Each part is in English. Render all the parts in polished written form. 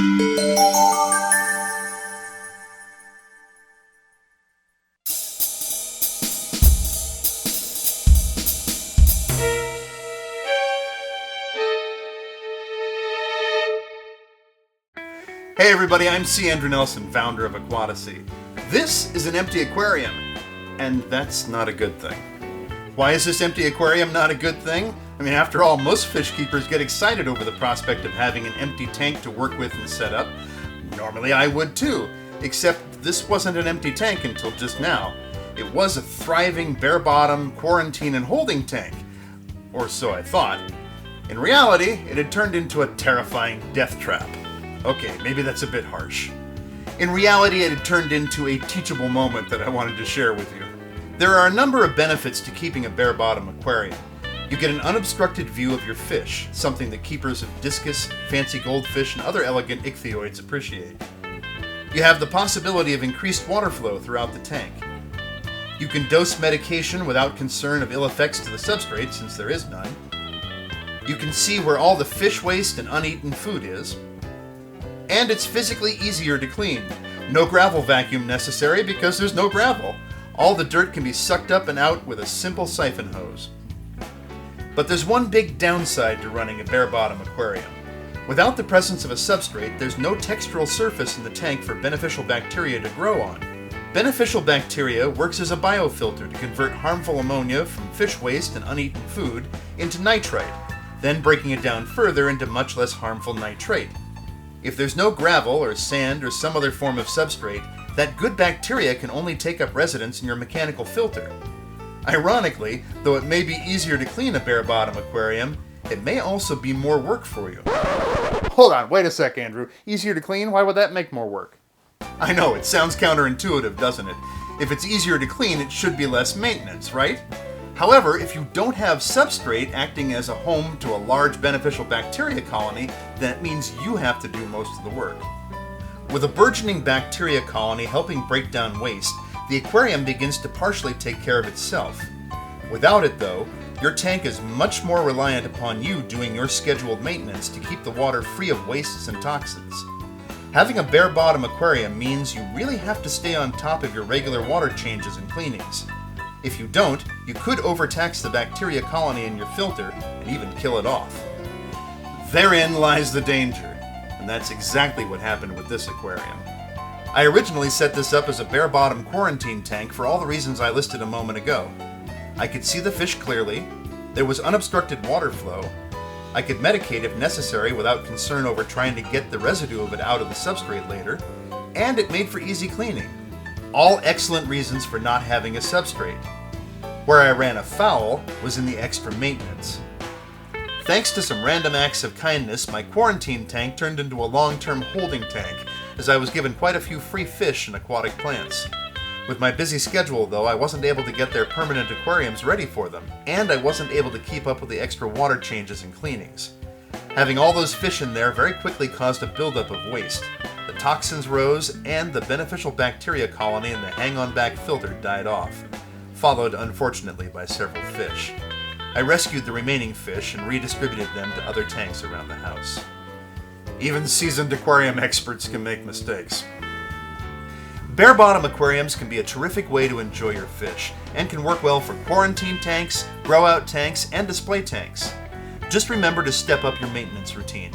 Hey everybody, I'm C. Andrew Nelson, founder of Aquatasy. This is an empty aquarium, and that's not a good thing. Why is this empty aquarium not a good thing? I mean, after all, most fish keepers get excited over the prospect of having an empty tank to work with and set up. Normally I would too, except this wasn't an empty tank until just now. It was a thriving, bare-bottom, quarantine and holding tank. Or so I thought. In reality, it had turned into a terrifying death trap. Okay, maybe that's a bit harsh. In reality, it had turned into a teachable moment that I wanted to share with you. There are a number of benefits to keeping a bare-bottom aquarium. You get an unobstructed view of your fish, something that keepers of discus, fancy goldfish, and other elegant ichthyoids appreciate. You have the possibility of increased water flow throughout the tank. You can dose medication without concern of ill effects to the substrate, since there is none. You can see where all the fish waste and uneaten food is. And it's physically easier to clean. No gravel vacuum necessary because there's no gravel. All the dirt can be sucked up and out with a simple siphon hose. But there's one big downside to running a bare-bottom aquarium. Without the presence of a substrate, there's no textural surface in the tank for beneficial bacteria to grow on. Beneficial bacteria works as a biofilter to convert harmful ammonia from fish waste and uneaten food into nitrite, then breaking it down further into much less harmful nitrate. If there's no gravel or sand or some other form of substrate, that good bacteria can only take up residence in your mechanical filter. Ironically, though it may be easier to clean a bare-bottom aquarium, it may also be more work for you. Hold on, wait a sec, Andrew. Easier to clean? Why would that make more work? I know, it sounds counterintuitive, doesn't it? If it's easier to clean, it should be less maintenance, right? However, if you don't have substrate acting as a home to a large beneficial bacteria colony, then it means you have to do most of the work. With a burgeoning bacteria colony helping break down waste, the aquarium begins to partially take care of itself. Without it, though, your tank is much more reliant upon you doing your scheduled maintenance to keep the water free of wastes and toxins. Having a bare-bottom aquarium means you really have to stay on top of your regular water changes and cleanings. If you don't, you could overtax the bacteria colony in your filter and even kill it off. Therein lies the danger, and that's exactly what happened with this aquarium. I originally set this up as a bare-bottom quarantine tank for all the reasons I listed a moment ago. I could see the fish clearly, there was unobstructed water flow, I could medicate if necessary without concern over trying to get the residue of it out of the substrate later, and it made for easy cleaning. All excellent reasons for not having a substrate. Where I ran afoul was in the extra maintenance. Thanks to some random acts of kindness, my quarantine tank turned into a long-term holding tank, as I was given quite a few free fish and aquatic plants. With my busy schedule, though, I wasn't able to get their permanent aquariums ready for them, and I wasn't able to keep up with the extra water changes and cleanings. Having all those fish in there very quickly caused a buildup of waste. The toxins rose, and the beneficial bacteria colony in the hang-on-back filter died off, followed unfortunately by several fish. I rescued the remaining fish and redistributed them to other tanks around the house. Even seasoned aquarium experts can make mistakes. Bare-bottom aquariums can be a terrific way to enjoy your fish, and can work well for quarantine tanks, grow-out tanks, and display tanks. Just remember to step up your maintenance routine.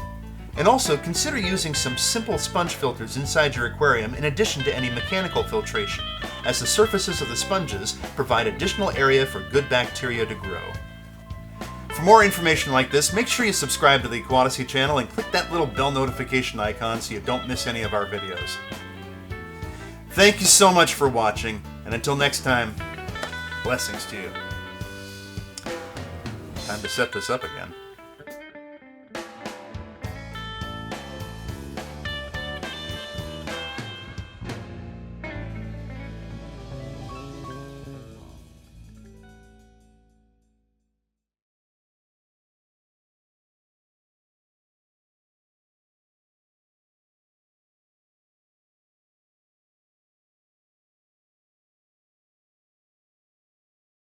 And also, consider using some simple sponge filters inside your aquarium in addition to any mechanical filtration, as the surfaces of the sponges provide additional area for good bacteria to grow. For more information like this, make sure you subscribe to the Aquatasy channel and click that little bell notification icon so you don't miss any of our videos. Thank you so much for watching, and until next time, blessings to you. Time to set this up again.